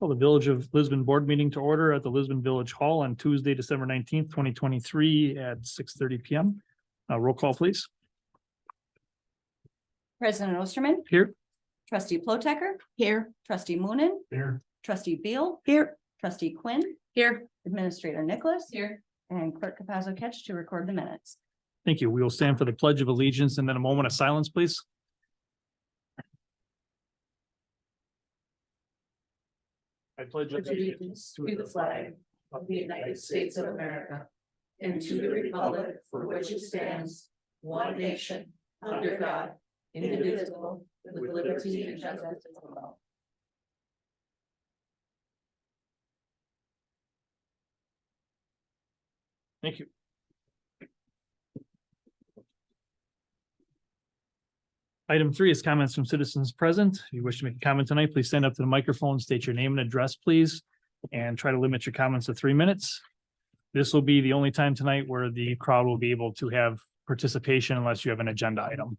Call the Village of Lisbon Board meeting to order at the Lisbon Village Hall on Tuesday, December 19th, 2023 at 6:30 PM. Roll call, please. President Osterman, Here. trustee Plotecker. Here. Trustee Moonen, Here. trustee Beal. Here. Trustee Quinn. Here. Administrator Nicholas. Here. And clerk Capazzo Ketch to record the minutes. Thank you. We will stand for the Pledge of Allegiance and then a moment of silence, please. I pledge allegiance to the flag of the United States of America and to the republic for which it stands, one nation, under God, indivisible, with liberty and justice for all. Thank you. Item 3 is comments from citizens present. If you wish to make a comment tonight, please stand up to the microphone, state your name and address, please, and try to limit your comments to 3 minutes. This will be the only time tonight where the crowd will be able to have participation unless you have an agenda item.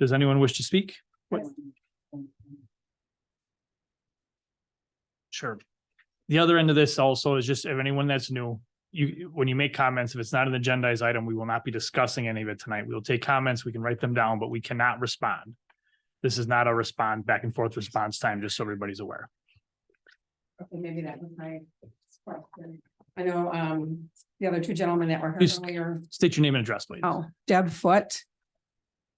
Does anyone wish to speak? Sure. The other end of this also is just if anyone that's new, when you make comments, if it's not an agendized item, we will not be discussing any of it tonight. We will take comments, we can write them down, but we cannot respond. This is not a back and forth response time, just so everybody's aware. Okay, maybe that was my question. I know, the other two gentlemen that were here Please earlier. state your name and address, please. Oh, Deb Foote.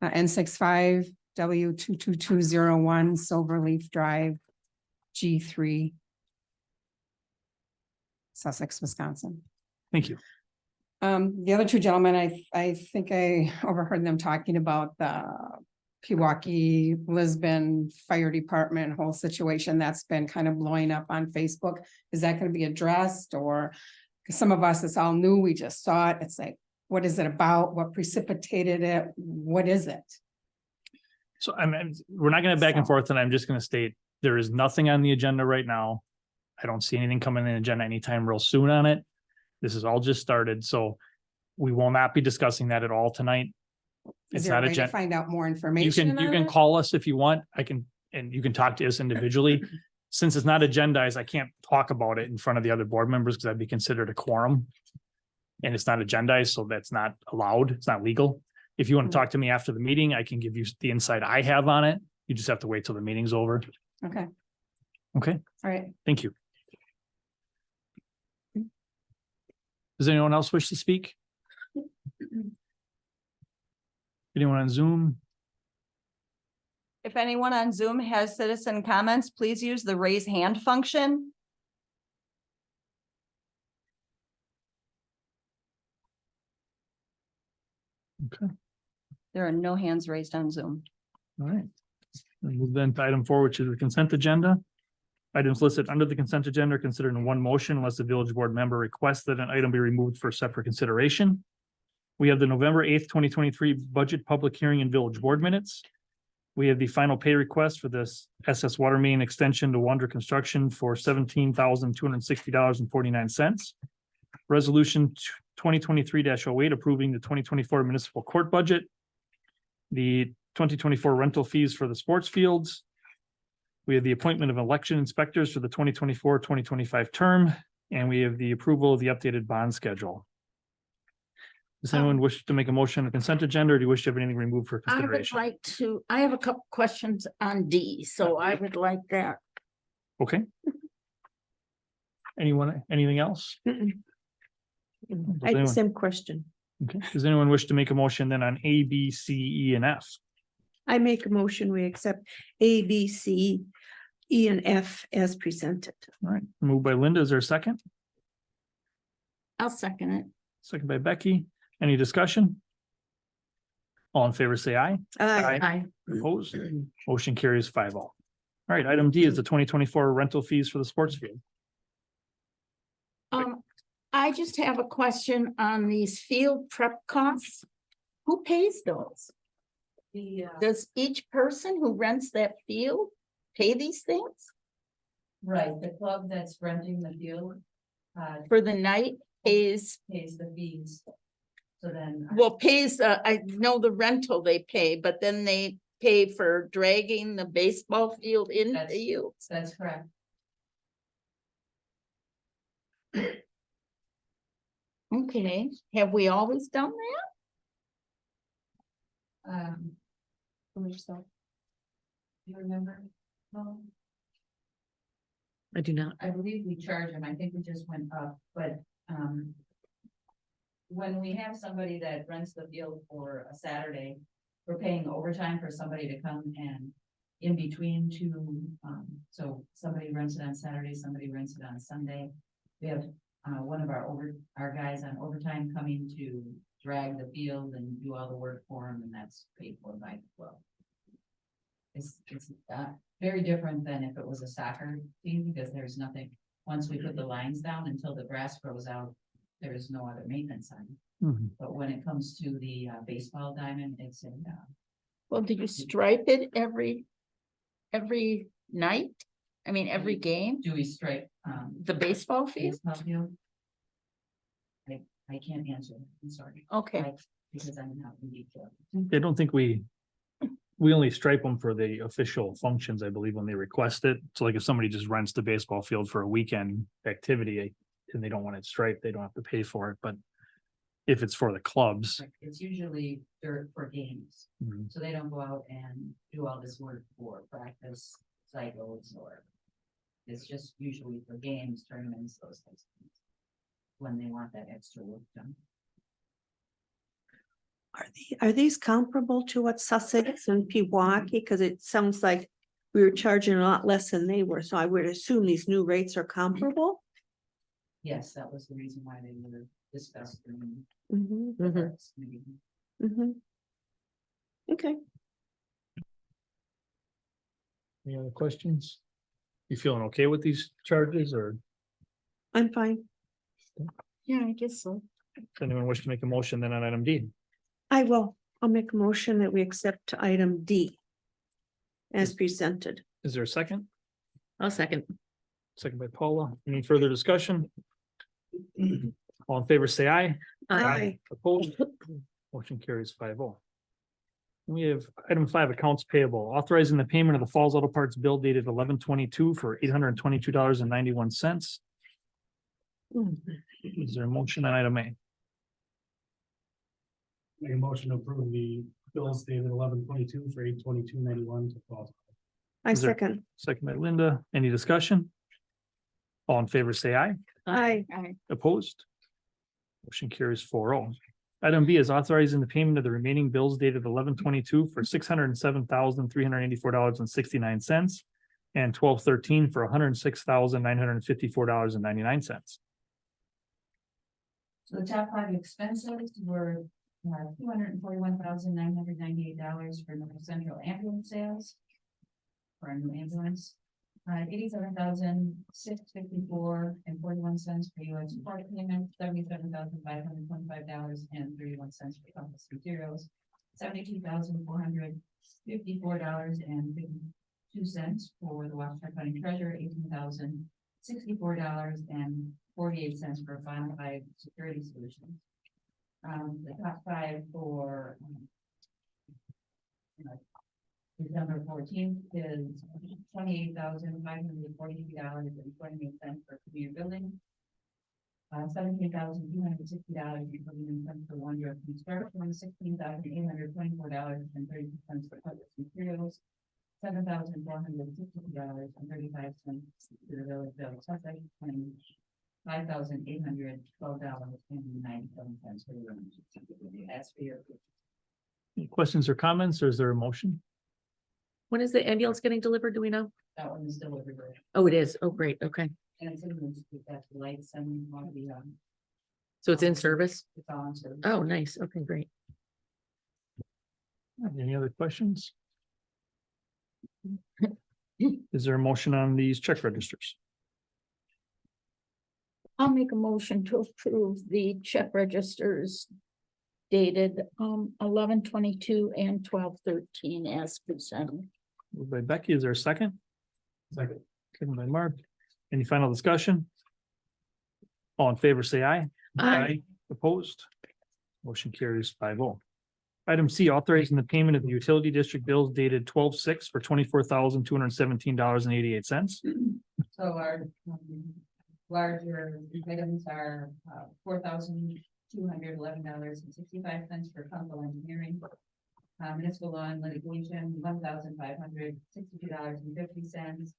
N65 W22201 Silverleaf Drive, G3. Sussex, Wisconsin. Thank you. The other two gentlemen, I think I overheard them talking about the Pewaukee, Lisbon Fire Department whole situation that's been kind of blowing up on Facebook. Is that going to be addressed, or 'cause some of us, it's all new, we just saw it. It's like, what is it about? What precipitated it? What is it? So we're not going to back and forth, and I'm just going to state there is nothing on the agenda right now. I don't see anything coming in the agenda anytime real soon on it. This is all just started, so we will not be discussing that at all tonight. Is It's there a not way to agenda. find out more You information? can on it? call us if you want. And you can talk to us individually. Since it's not agendized, I can't talk about it in front of the other board members because I'd be considered a quorum. And it's not agendized, so that's not allowed. It's not legal. If you want to talk to me after the meeting, I can give you the insight I have on it. You just have to wait till the meeting's over. Okay, Okay, all right. thank you. Does anyone else wish to speak? Anyone on Zoom? If anyone on Zoom has citizen comments, please use the raise hand function. Okay. There are no hands raised on Zoom. All right. We'll move then to item 4, which is the consent agenda. Items listed under the consent agenda are considered in one motion unless the village board member requests that an item be removed for separate consideration. We have the November 8th, 2023 budget public hearing and village board minutes. We have the final pay request for this SS water main extension to Wander Construction for $17,260.49. Resolution 2023-08 approving the 2024 municipal court budget. The 2024 rental fees for the sports fields. We have the appointment of election inspectors for the 2024-2025 term, and we have the approval of the updated bond schedule. Does anyone wish to make a motion on the consent agenda, or do you wish to have anything removed for I would consideration? like to, I have a couple questions on D, so I would like that. Okay. Anything else? I Does had the anyone- same question. Okay. Does anyone wish to make a motion then on A, B, C, E, and F? I make a motion, we accept A, B, C, E, and F as presented. All right, moved by Linda. Is there a second? I'll second it. Second by Becky. Any discussion? All in favor, say aye. Aye. Opposed? Motion carries 5-0. All right, item D is the 2024 rental fees for the sports field. I just have a question on these field prep costs. Who pays those? Does each person who rents that field pay these things Right, the club that's renting the field, for the night? Pays, pays the fees. So then. well, pays, I know the rental they pay, but then they pay for dragging the baseball field into That's- use. That's correct. Okay, have we always done that? For yourself. You remember? No, I do not. I believe we charge them. I think we just went up, but, when we have somebody that rents the field for a Saturday, we're paying overtime for somebody to come and in between two, so somebody rents it on Saturday, somebody rents it on Sunday. We have, one of our guys on overtime coming to drag the field and do all the work for him, and that's paid for by the club. It's very different than if it was a soccer team, because there's nothing, once we put the lines down until the grass grows out, there is no other maintenance on it. Mhm. But when it comes to the baseball diamond, it's in, Well, do you stripe it every night? I mean, every game, do we strike, the baseball field? baseball field? I can't answer, that. I'm sorry. Okay, Because I'm not in detail. I don't think we only stripe them for the official functions, I believe, when they request it. So like if somebody just rents the baseball field for a weekend activity and they don't want it striped, they don't have to pay for it, but if it's for the clubs. Like, it's usually dirt for games, Mhm. so they don't go out and do all this work for practice cycles or. It's just usually for games, tournaments, those types of things. When they want that extra work done. Are these comparable to what Sussex and Pewaukee? Because it sounds like we were charging a lot less than they were, so I would assume these new rates are comparable. Yes, that was the reason why they were discussed during Mhm, the Parks Committee. mhm. Okay, Any other questions? You feeling okay with these charges, or I'm fine. yeah, I guess so. does anyone wish to make a motion then on item D? I will. I'll make a motion that we accept item D as presented. Is there a second? I'll second. Second by Paula. Any further discussion? All in favor, say aye. Aye. Opposed? Motion carries 5-0. We have item 5, accounts payable, authorizing the payment of the Falls Auto Parts bill dated 11/22 for $822.91. Is there a motion on item A? Make a motion to approve the bills dated 11/22 for 8/22/91 to Falls. I Is there- second. Second by Linda. Any discussion? All in favor, say aye. Aye. Opposed? Motion carries 4-0. Item B is authorizing the payment of the remaining bills dated 11/22 for $607,384.69 and 12/13 for $106,954.99. So the top five expenses were $241,998 for North Central ambulance sales. For a new ambulance, $87,654.41 for US support payment, $77,525.31 for office materials, $72,454.52 for the Washington County Treasurer, $18,064.48 for Final Five Security Solutions. The top five for December 14th is $28,543.28 for community building. $17,260.29 for Wonder of Construction, $16,824.32 for public materials, $7,460.35 to the village of Sussex, and $5,812.97 for the room. That's for your. Any questions or comments, or is there a motion? When is the ambulance getting delivered? Do we know? That one is delivered. Oh, it is. Oh, great. Okay. And it's in the, we've got the lights and all the, So it's in service? it's all in service. Oh, nice. Okay, great. Any other questions? Is there a motion on these check registers? I'll make a motion to approve the check registers dated 11/22 and 12/13 as presented. Moved by Becky, is there a second? Second. Second by Mark. Any final discussion? All in favor, say aye. Aye. Opposed? Motion carries 5-0. Item C, authorizing the payment of the utility district bills dated 12/6 for $24,217.88. So our larger items are, $4,211.65 for Kunkel Engineering. Municipal law and litigation, $1,562.50.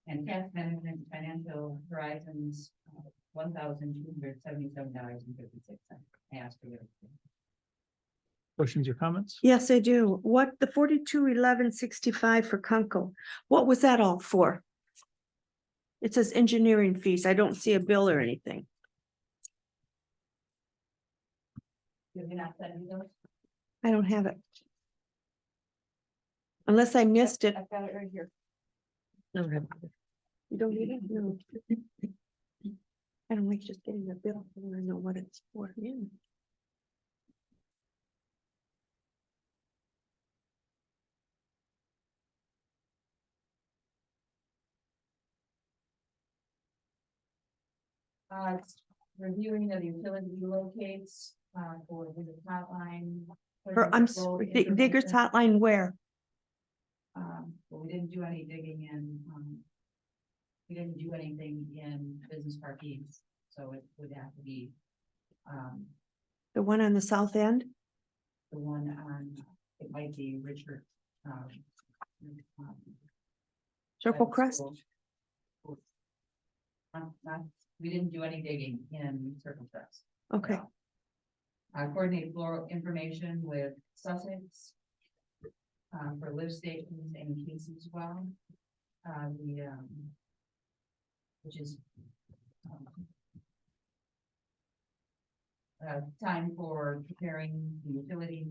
And cash management financial horizons, $1,277.56. I ask for your. Questions or comments? Yes, I do. What, the 421165 for Kunkel, what was that all for? It says engineering fees. I don't see a bill or anything. Did we not send you those? I don't have it. Unless I missed it. I've got it right here. You don't need it? No. I don't like just getting a bill. I want to know what it's for. Yeah. It's reviewing of utility locates, for the hotline. Or I'm sorry, Digger's hotline where? But we didn't do any digging in, we didn't do anything in Business Park East, so it would have to be, The one on the south end? the one on, it might be Richard. Circle Crest? We didn't do any digging in Circle Crest. Okay. Coordinate floral information with Sussex. For lift stations and keys as well. Which is. Time for preparing the utility,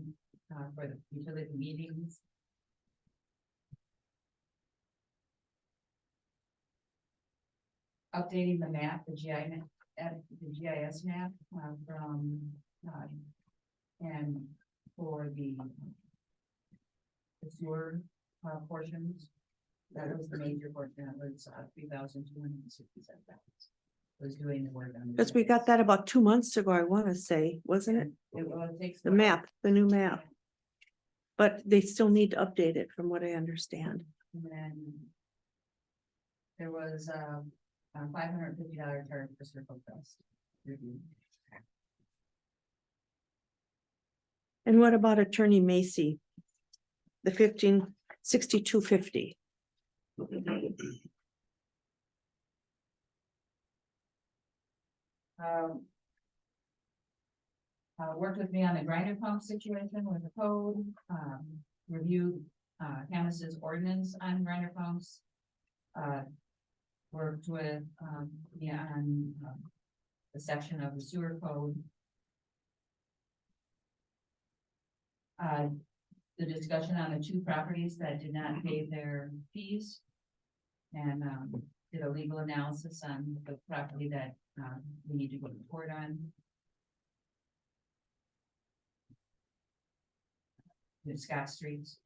for the utility meetings. Updating the map, the GIS map, from, and for the sewer, portions. That was the major portion, that was, $3,267. Was doing the work on. Because we got that about 2 months ago, I want to say, wasn't it? It takes. The map, the new map. But they still need to update it from what I understand. And then. There was, a $550 charge for Circle Crest review. And what about Attorney Macy? The 156250. Worked with me on the grinder pump situation with the code, reviewed, Camus's ordinance on grinder pumps. Worked with, me on, the section of the sewer code. The discussion on the 2 properties that did not pay their fees. And, did a legal analysis on the property that, we need to go to court on. The Scott Streets.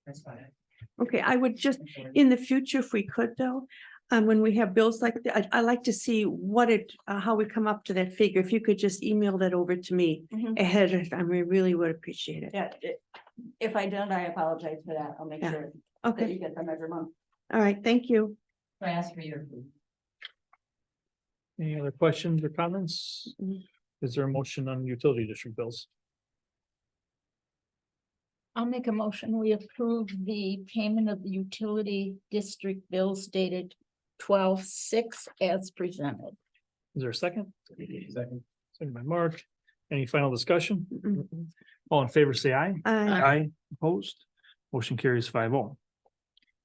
That's about it. Okay, I would just, in the future, if we could though, when we have bills like that, I like to see what it, how we come up to that figure. If you could just email that over to me ahead of time, we really would appreciate it. Yeah, if I don't, I apologize for that. I'll make Yeah. sure that Okay, you get them every month. all right, thank you. So I ask for your approval. Any other questions or comments? Mhm. Is there a motion on utility district bills? I'll make a motion. We approve the payment of the utility district bills dated 12/6 as presented. Is there a second? Second. Second by Mark. Any final discussion? Mm-mm. All in favor, say aye. Aye. Opposed. Motion carries 5-0.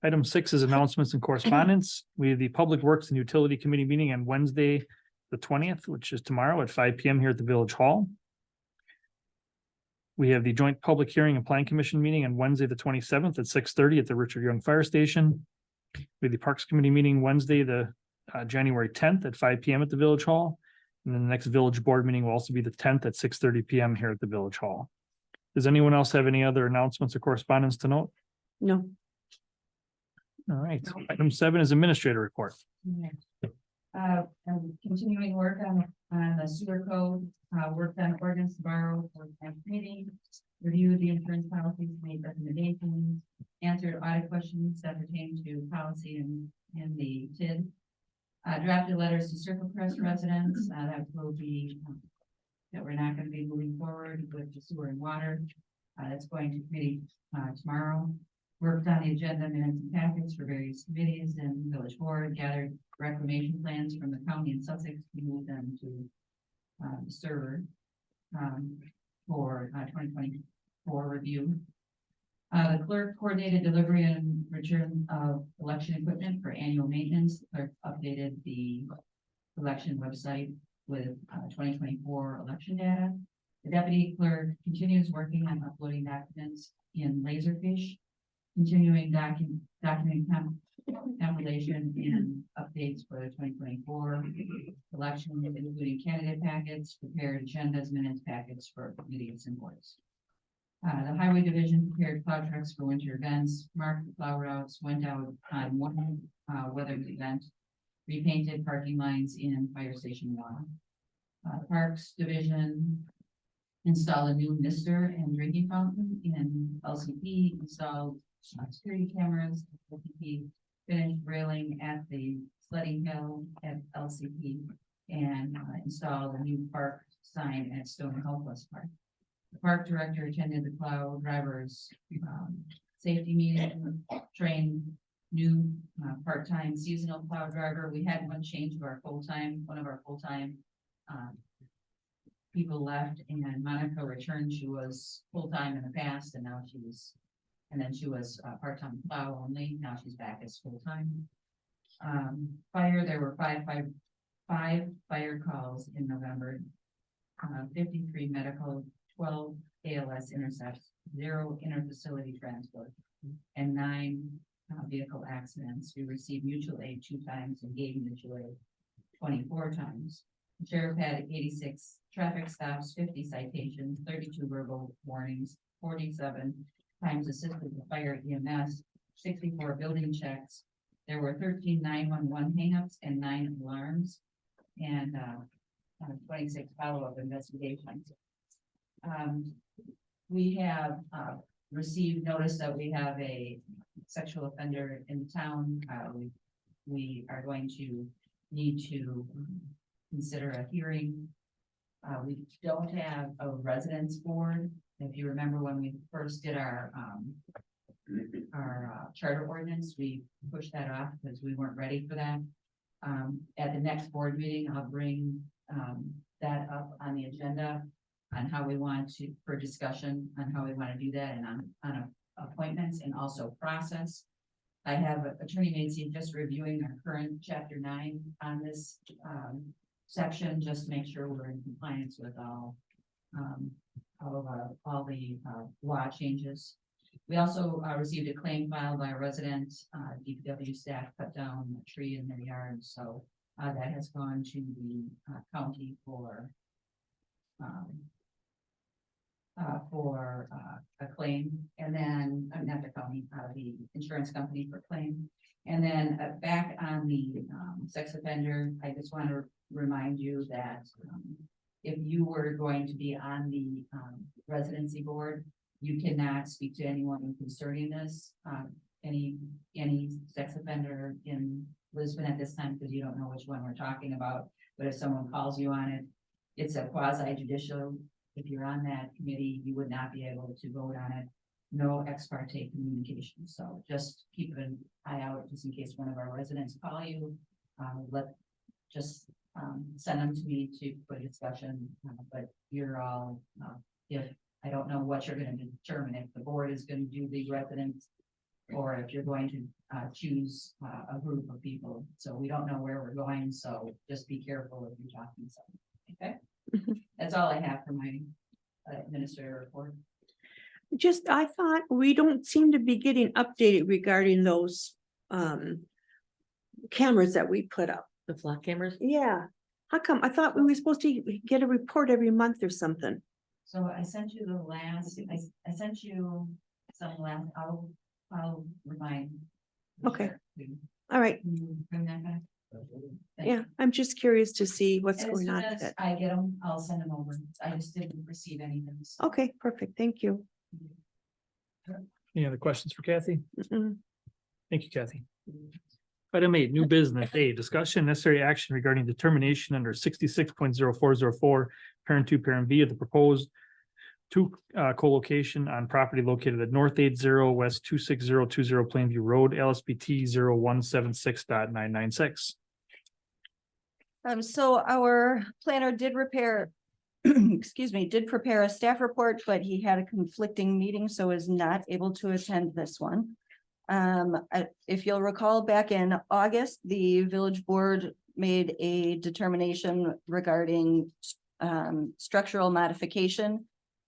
Item 6 is announcements and correspondence. We have the Public Works and Utility Committee meeting on Wednesday, the 20th, which is tomorrow at 5 PM here at the Village Hall. We have the joint public hearing and plan commission meeting on Wednesday, the 27th at 6:30 at the Richard Young Fire Station. We have the Parks Committee meeting Wednesday, the January 10th at 5 PM at the Village Hall. And then the next Village Board meeting will also be the 10th at 6:30 PM here at the Village Hall. Does anyone else have any other announcements or correspondence to note? No, All right, item 7 is administrator report. Continuing work on the sewer code, worked on ordinance tomorrow for the next meeting. Reviewed the insurance policies, made recommendations, answered audit questions that pertain to policy and the TID. Drafted letters to Circle Crest residents, that will be, that we're not gonna be moving forward with the sewer and water. That's going to committee, tomorrow. Worked on the agenda minutes and packets for various committees and village board, gathered reclamation plans from the county and Sussex to move them to the server for 2024 review. The clerk coordinated delivery and return of election equipment for annual maintenance. The clerk updated the election website with 2024 election data. The deputy clerk continues working on uploading documents in Laserfish, continuing document compilation and updates for the 2024 election, including candidate packets, prepared agendas, minutes packets for committees and boards. The highway division prepared plow trucks for winter events, marked plow routes, went out on one weather event, repainted parking lines in fire station 1. Parks division installed a new mister and drinking fountain in LCP, installed security cameras, LCP, finished railing at the sledding hill at LCP, and installed a new park sign at Stone Hopeless Park. The park director attended the plow drivers safety meeting, trained new part-time seasonal plow driver. We had one change of our full-time, one of our full-time people left, and Monica returned. She was full-time in the past, and now she was part-time plow only. Now she's back as full-time. Fire, there were five fire calls in November, 53 medical, 12 ALS intercepts, 0 interfacility transport, and 9 vehicle accidents. We received mutual aid 2 times and gave mutual aid 24 times. The sheriff had 86 traffic stops, 50 citations, 32 verbal warnings, 47 times assisted with fire EMS, 64 building checks. There were 13 911 hangups and 9 alarms, and 26 follow-up investigations. We have received notice that we have a sexual offender in town. We are going to need to consider a hearing. We don't have a residence board. If you remember when we first did our charter ordinance, we pushed that off because we weren't ready for that. At the next board meeting, I'll bring that up on the agenda on how we want to, for discussion on how we want to do that, and on appointments and also process. I have Attorney Macy just reviewing our current chapter 9 on this section, just to make sure we're in compliance with all the law changes. We also received a claim filed by a resident. DPW staff cut down a tree in their yard, so that has gone to the county for a claim, and then not the county, the insurance company for claim. And then back on the sex offender, I just want to remind you that if you were going to be on the residency board, you cannot speak to anyone concerning this, any sex offender in Lisbon at this time, because you don't know which one we're talking about. But if someone calls you on it, it's a quasi judicial. If you're on that committee, you would not be able to vote on it. No ex parte communication. So just keep an eye out just in case one of our residents call you. Send them to me for discussion. But you're all, if I don't know what you're going to determine, if the board is going to do the residents, or if you're going to choose a group of people. So we don't know where we're going. So just be careful if you're talking to someone. Okay. That's all I have for my administrator report. I thought we don't seem to be getting updated regarding those cameras that we put up. The flock cameras? Yeah. How come? I thought we were supposed to get a report every month or something. So I sent you the last, I sent you some last, I'll remind. Okay. All right. Can you bring that back? Thank Yeah, you. I'm just curious to see what's And as going soon on as with it. I get them, I'll send them over. I just didn't receive anything. so- Okay, perfect. Thank you. Any other questions for Kathy? Mm-mm. Thank you, Kathy. Item 8, new business. A, discussion necessary action regarding determination under 66.0404, parent 2, parent B of the proposed co-location on property located at North 80 West 26020 Plainview Road, LSBT 0176.996. So our planner did did prepare a staff report, but he had a conflicting meeting, so is not able to attend this one. If you'll recall, back in August, the village board made a determination regarding structural modification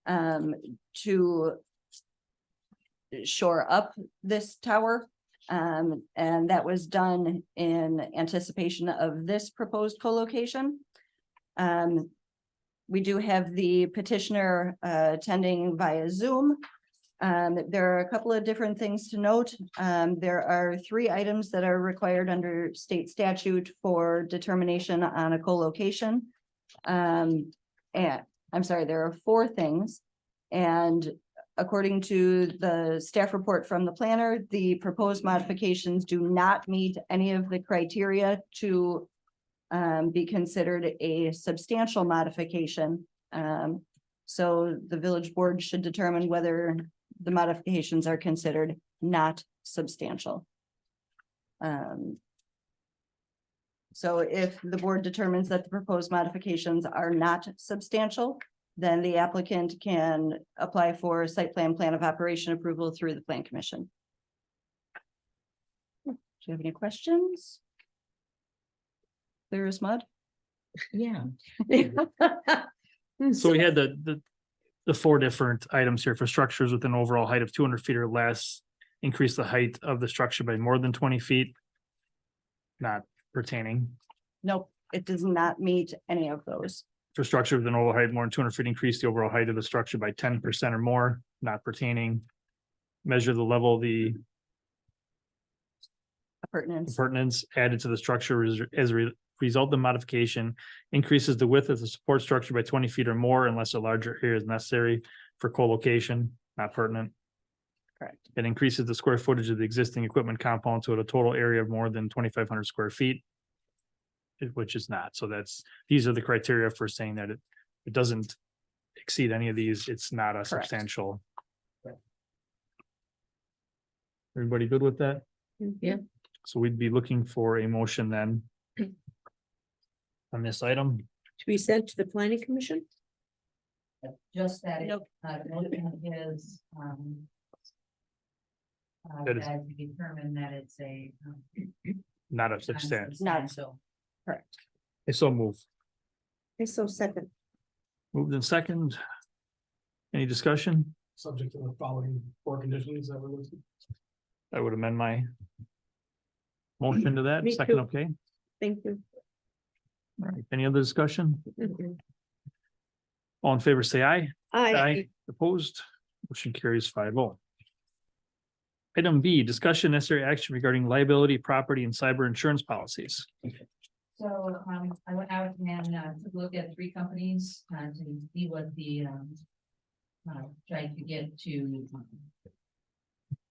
to shore up this tower. And that was done in anticipation of this proposed co-location. We do have the petitioner attending via Zoom. There are a couple of different things to note. There are 3 items that are required under state statute for determination on a co-location. And I'm sorry, there are 4 things. And according to the staff report from the planner, the proposed modifications do not meet any of the criteria to be considered a substantial modification. So the village board should determine whether the modifications are considered not substantial. So if the board determines that the proposed modifications are not substantial, then the applicant can apply for site plan of operation approval through the plan commission. Do you have any questions? Clear as mud? Yeah. So we had the 4 different items here for structures with an overall height of 200 feet or less, increase the height of the structure by more than 20 feet. Not pertaining. Nope, it does not meet any of those. For structure with an overall height more than 200 feet, increase the overall height of the structure by 10% or more, not pertaining. Measure the level of the Appurtenance. appurtenance added to the structure as a result of the modification increases the width of the support structure by 20 feet or more unless a larger area is necessary for co-location, not pertinent. Correct. It increases the square footage of the existing equipment compound to a total area of more than 2,500 square feet. Which is not. So these are the criteria for saying that it doesn't exceed any of these. It's not a substantial. Everybody good with that? Yeah. So we'd be looking for a motion then. On this item. To be sent to the planning commission? Just that. Nope. Noting his, That is- that we determine that it's a. Not a substantial. Not so. correct. So move. Okay, so second. Moved in second. Any discussion? Subject to the following 4 conditions that were listed. I would amend my. Motion to that. Me Second, too. okay. Thank you. All right. Any other discussion? Mhm. All in favor, say aye. Aye. Opposed, motion carries 5-0. Item B, discussion necessary action regarding liability, property and cyber insurance policies. So, I went out and, took a look at 3 companies, to see what the, tried to get to.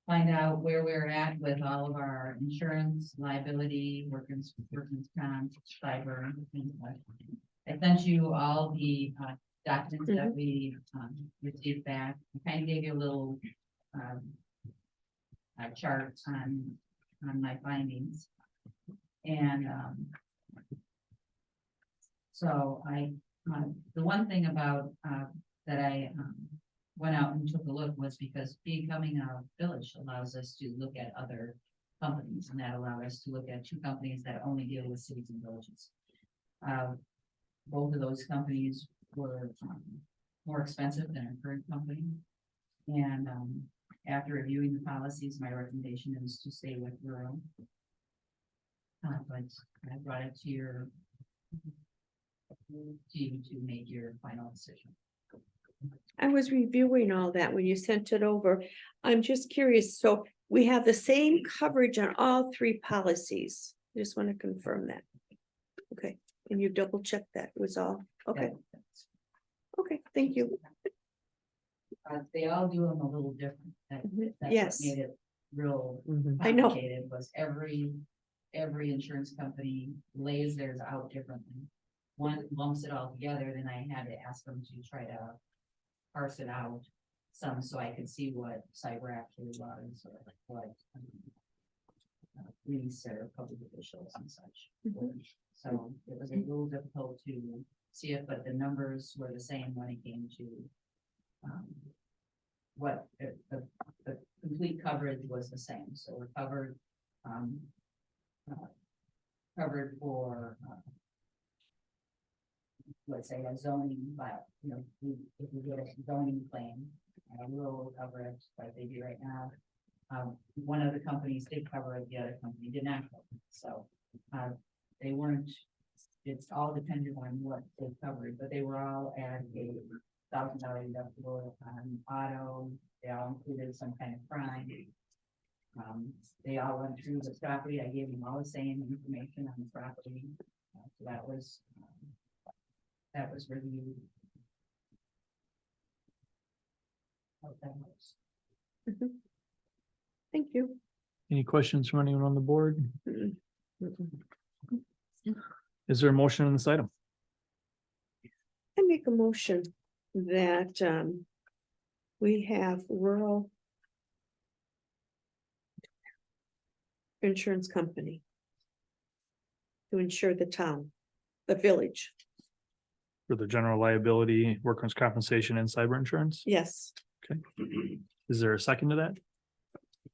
Find out where we're at with all of our insurance, liability, workers' comp, cyber, and things like that. I sent you all the, documents that we, received back. I kind of gave you a little, chart on my findings. And, so the one thing about, that I, went out and took a look was because becoming a village allows us to look at other companies, and that allowed us to look at 2 companies that only deal with cities and villages. Both of those companies were, more expensive than our current company. And, after reviewing the policies, my recommendation is to stay with rural. But I brought it to you to make your final decision. I was reviewing all that when you sent it over. I'm just curious, so we have the same coverage on all 3 policies. I just want to confirm that. Okay, and you double checked that was all, okay, okay, thank you. They all do them a little different. That's what Yes. made it real I know. complicated, was every every insurance company lays theirs out differently. One lumps it all together, then I had to ask them to try to parse it out some, so I could see what cyber actually was, or like what police or public officials and such. So it was a little difficult to see it, but the numbers were the same when it came to what the complete coverage was the same, so we're covered covered for let's say a zoning, but if we get a zoning claim, we'll cover it like they do right now. One of the companies did cover it, the other company did not cover it, so they weren't. It's all dependent on what they covered, but they were all at a $1,000 deductible on auto. They all included some kind of crime. They all went through the property. I gave them all the same information on the property. So that was reviewed. Hope that helps. Thank you. Any questions from anyone on the board? Mm-mm. Is there a motion on this item? I make a motion that we have rural insurance company to insure the town, the village. For the general liability, workers' compensation and cyber insurance? Yes. Is there a second to that?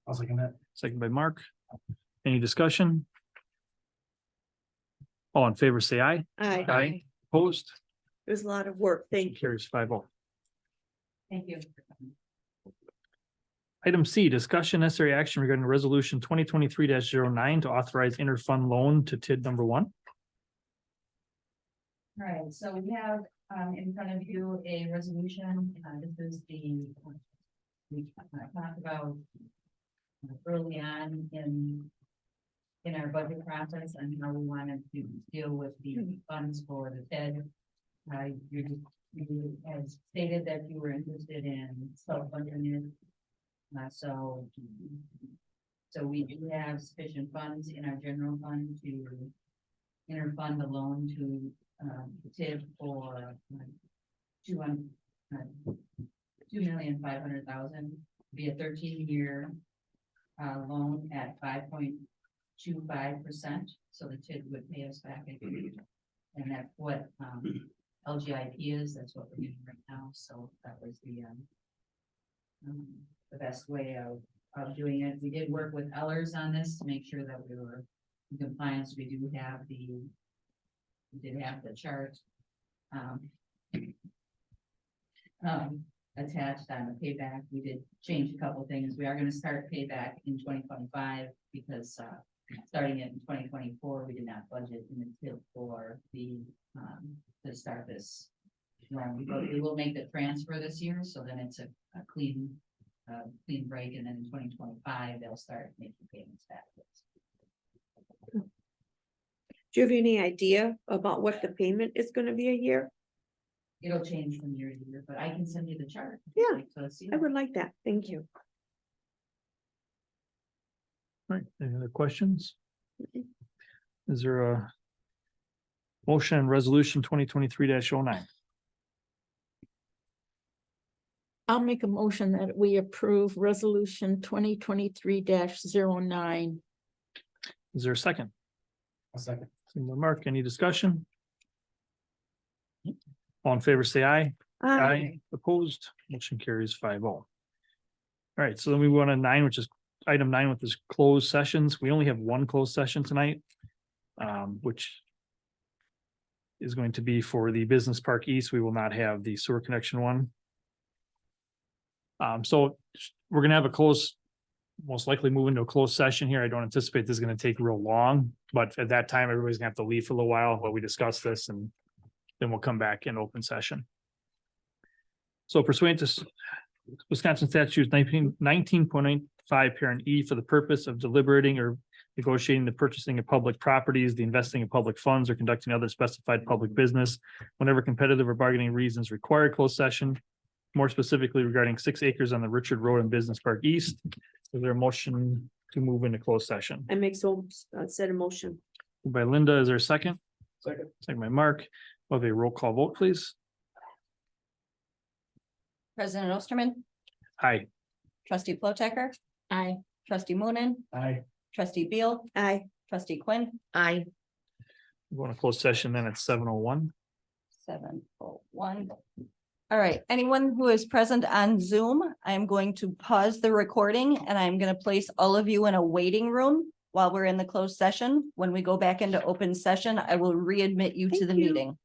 I'll second that. Second by Mark. Any discussion? All in favor, say aye. Aye. Opposed? There's a lot of work. Thank you. Carries 5-0. Thank you. Item C, discussion necessary action regarding resolution 2023-09 to authorize interfund loan to TID number 1. All right, so we have in front of you a resolution. This is the we talked about early on in our budget process and how we wanted to deal with the funds for the TED. You had stated that you were interested in self-funding it. So we do have sufficient funds in our general fund to interfund the loan to the TID for $2,500,000, be a 13-year loan at 5.25%. So the TID would pay us back, and that's what LGIP is. That's what we're doing right now. So that was the best way of doing it. We did work with Ellers on this to make sure that we were in compliance. We did have the chart attached on the payback. We did change a couple things. We are going to start payback in 2025 because starting it in 2024, we did not budget in the TID for the to start this. We will make the transfer this year, so then it's a clean break, and then in 2025 they'll start making payments back. Do you have any idea about what the payment is gonna be a year? It'll change from year to year, but I can send you the chart. Yeah, So see. I would like that. Thank you. All right, any other questions? Is there a motion on resolution 2023-09? I'll make a motion that we approve resolution 2023-09. Is there a second? I'll second. Second by Mark, any discussion? All in favor, say aye. Opposed, motion carries 5-0. All right, so then we went on 9, which is item 9 with this closed sessions. We only have one closed session tonight, which is going to be for the Business Park East. We will not have the sewer connection one. So we're gonna have a close, most likely move into a closed session here. I don't anticipate this is gonna take real long, but at that time, everybody's gonna have to leave for a little while while we discuss this, and then we'll come back in open session. So pursuant to Wisconsin statutes 19.95 parent E, for the purpose of deliberating or negotiating the purchasing of public properties, the investing of public funds, or conducting other specified public business, whenever competitive or bargaining reasons require closed session, more specifically regarding 6 acres on the Richard Road in Business Park East. Is there a motion to move into closed session. I make so, said a motion. Moved by Linda, is there a second? Second. Second by Mark. We'll have a roll call vote, please. President Osterman, Aye. trustee Plotecker, Aye. trustee Moonen, Aye. trustee Beal, Aye. trustee Quinn, Aye. We're going to close session then at 7:01. 7:01. All right, anyone who is present on Zoom, I am going to pause the recording and I'm going to place all of you in a waiting room while we're in the closed session. When we go back into open session, I will readmit you to Thank the you. meeting.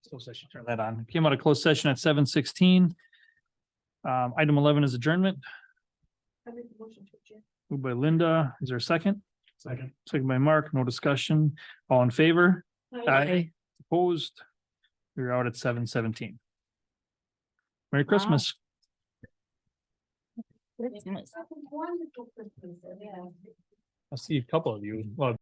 Closed session, turn that on. Came out of closed session at 7:16. Item 11 is adjournment. Moved by Linda. Is there a second? Second. Second by Mark. No discussion. All in favor? Aye. Opposed? We're out at 7:17. Merry Christmas. Christmas. Wonderful Christmas, yeah. I'll see a couple of you. Well,